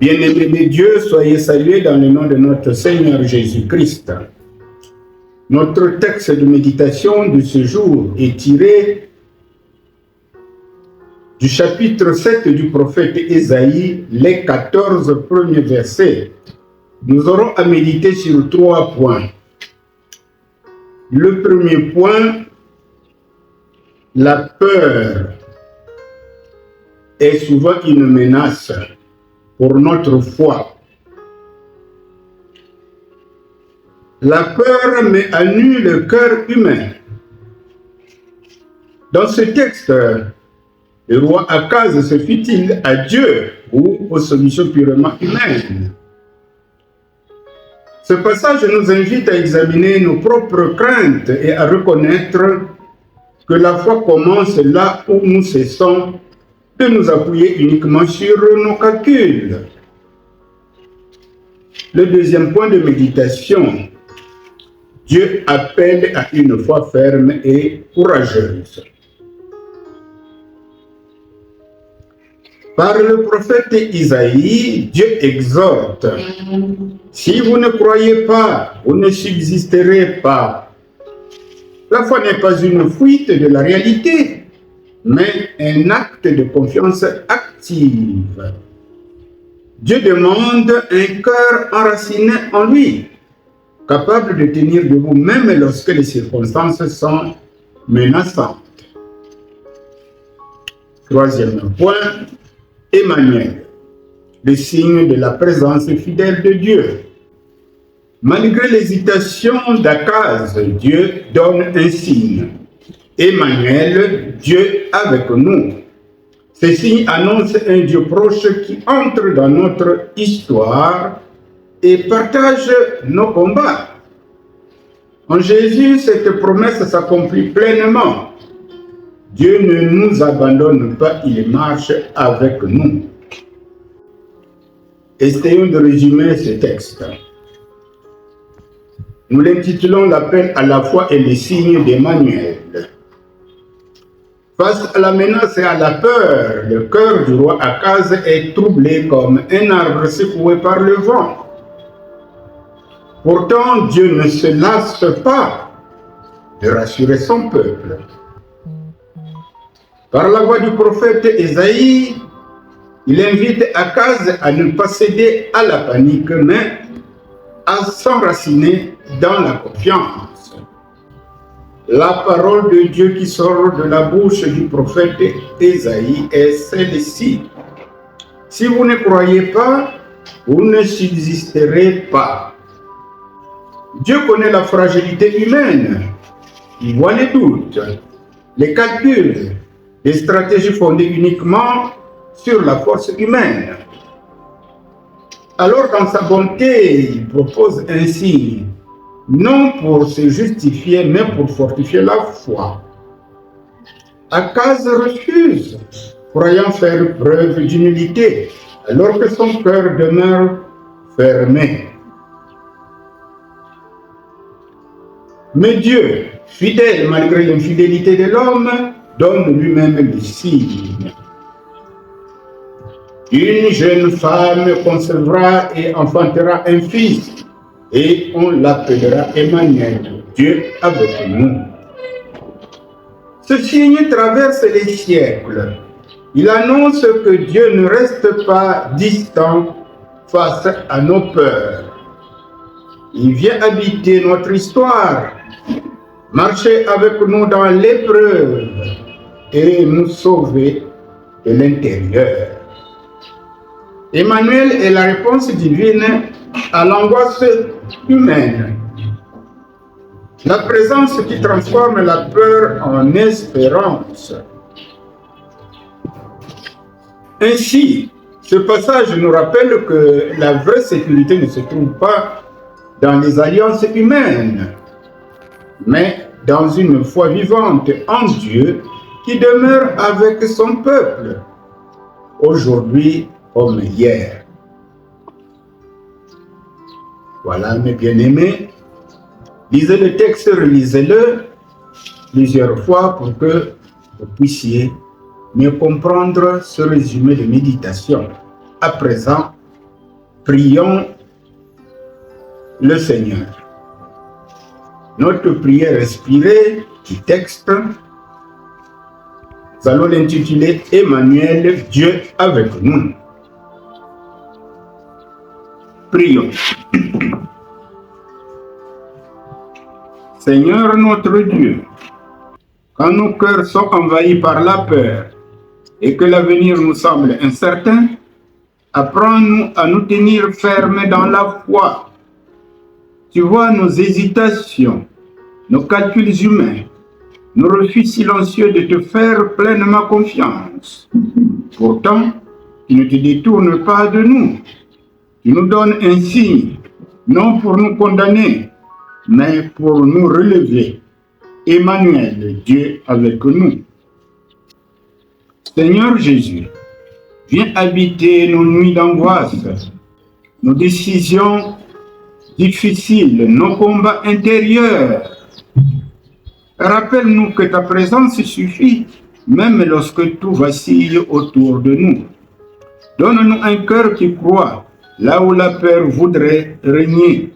Bien-aimés de Dieu, soyez salués dans le nom de notre Seigneur Jésus-Christ. Notre texte de méditation de ce jour est tiré du chapitre 7 du prophète Ésaïe, les 14 premiers versets. Nous aurons à méditer sur 3 points. Le premier point, la peur est souvent une menace pour notre foi. La peur met à nu le cœur humain. Dans ce texte, le roi Akaz se fit-il à Dieu ou aux solutions purement humaines? Ce passage nous invite à examiner nos propres craintes et à reconnaître que la foi commence là où nous cessons de nous appuyer uniquement sur nos calculs. Le deuxième point de méditation, Dieu appelle à une foi ferme et courageuse. Par le prophète Isaïe, Dieu exhorte: si vous ne croyez pas, vous ne subsisterez pas. La foi n'est pas une fuite de la réalité, mais un acte de confiance active. Dieu demande un cœur enraciné en lui, capable de tenir debout même lorsque les circonstances sont menaçantes. Troisième point, Emmanuel, le signe de la présence fidèle de Dieu. Malgré l'hésitation d'Akaz, Dieu donne un signe. Emmanuel, Dieu avec nous. Ce signe annonce un Dieu proche qui entre dans notre histoire et partage nos combats. En Jésus, cette promesse s'accomplit pleinement. Dieu ne nous abandonne pas, il marche avec nous. Essayons de résumer ce texte. Nous l'intitulons l'appel à la foi et les signes d'Emmanuel. Face à la menace et à la peur, le cœur du roi Akaz est troublé comme un arbre secoué par le vent. Pourtant, Dieu ne se lasse pas de rassurer son peuple. Par la voix du prophète Ésaïe, il invite Akaz à ne pas céder à la panique, mais à s'enraciner dans la confiance. La parole de Dieu qui sort de la bouche du prophète Ésaïe est celle-ci. Si vous ne croyez pas, vous ne subsisterez pas. Dieu connaît la fragilité humaine. Il voit les doutes, les calculs, les stratégies fondées uniquement sur la force humaine. Alors, dans sa bonté, il propose un signe, non pour se justifier, mais pour fortifier la foi. Akaz refuse, croyant faire preuve d'humilité, alors que son cœur demeure fermé. Mais Dieu, fidèle malgré l'infidélité de l'homme, donne lui-même le signe. Une jeune femme concevra et enfantera un fils, et on l'appellera Emmanuel, Dieu avec nous. Ce signe traverse les siècles. Il annonce que Dieu ne reste pas distant face à nos peurs. Il vient habiter notre histoire, marcher avec nous dans l'épreuve et nous sauver de l'intérieur. Emmanuel est la réponse divine à l'angoisse humaine. La présence qui transforme la peur en espérance. Ainsi, ce passage nous rappelle que la vraie sécurité ne se trouve pas dans les alliances humaines, mais dans une foi vivante en Dieu qui demeure avec son peuple, aujourd'hui comme hier. Voilà, mes bien-aimés, lisez le texte, relisez-le plusieurs fois pour que vous puissiez mieux comprendre ce résumé de méditation. À présent, Prions le Seigneur. Notre prière inspirée du texte, nous allons l'intituler Emmanuel, Dieu avec nous. Prions. Seigneur notre Dieu, quand nos cœurs sont envahis par la peur et que l'avenir nous semble incertain, apprends-nous à nous tenir fermes dans la foi. Tu vois nos hésitations, nos calculs humains, nos refus silencieux de te faire pleinement confiance. Pourtant, tu ne te détournes pas de nous. Tu nous donnes un signe, non pour nous condamner, mais pour nous relever. Emmanuel, Dieu avec nous. Seigneur Jésus, viens habiter nos nuits d'angoisse, nos décisions difficiles, nos combats intérieurs. Rappelle-nous que ta présence suffit, même lorsque tout vacille autour de nous. Donne-nous un cœur qui croit, là où la peur voudrait régner.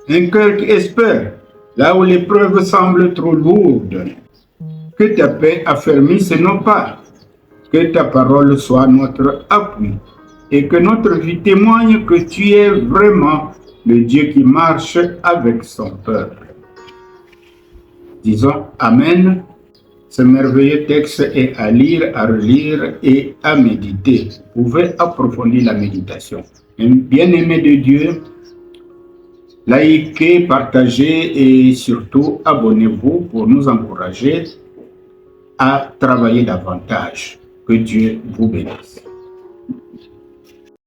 Un cœur qui espère, là où l'épreuve semble trop lourde. Que ta paix affermisse nos pas. Que ta parole soit notre appui. Et que notre vie témoigne que tu es vraiment le Dieu qui marche avec son peuple. Disons Amen. Ce merveilleux texte est à lire, à relire et à méditer. Vous pouvez approfondir la méditation. Bien-aimé de Dieu, likez, partagez et surtout abonnez-vous pour nous encourager à travailler davantage. Que Dieu vous bénisse.